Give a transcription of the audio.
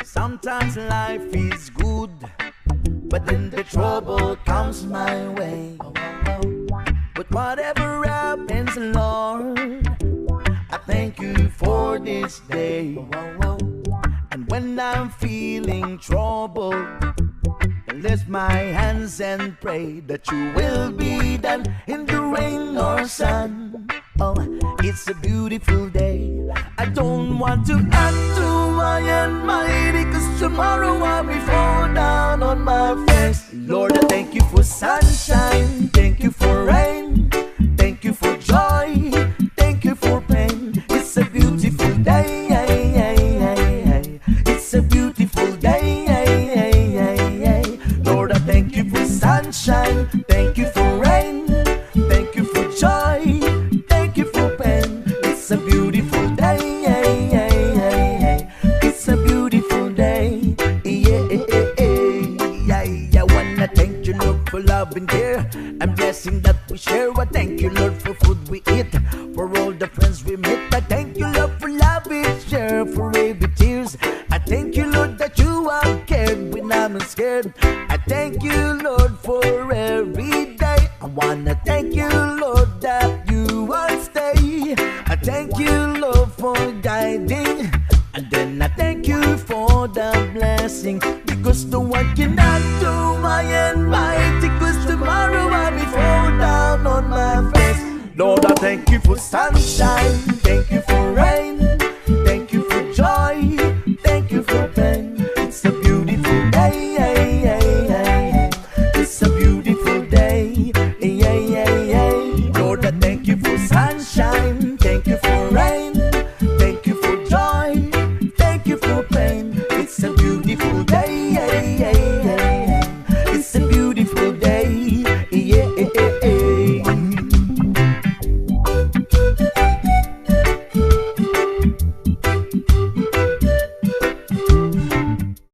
Sometimes life is good, but then the trouble comes my way. But whatever happens, Lord, I thank you for this day. And when I'm feeling trouble, I lift my hands and pray that you will be done in the rain or sun. Oh, it's a beautiful day. I don't want to act too high and mighty, 'cause tomorrow I'll be fall down on my face. Lord, I thank you for sunshine, thank you for rain, thank you for joy, thank you for pain. It's a beautiful day. It's a beautiful day. Lord, I thank you for sunshine, thank you for rain, thank you for joy, thank you for pain. It's a beautiful day. It's a beautiful day. I wanna thank you, Lord, for love and care and blessing that we share. I thank you, Lord, for food we eat, for all the friends we meet. I thank you, Lord, for love we share, for every tears. I thank you, Lord, that you have cared when I'm scared. I thank you, Lord, for every day. I wanna thank you, Lord, that you will stay. I thank you, Lord, for guiding. And then I thank you for the blessing, because no one cannot do my and mighty, 'cause tomorrow I'll be fall down on my face. Lord, I thank you for sunshine, thank you for rain, thank you for joy, thank you for pain. It's a beautiful day. It's a beautiful day. Lord, I thank you for sunshine, thank you for rain, thank you for joy, thank you for pain. It's a beautiful day.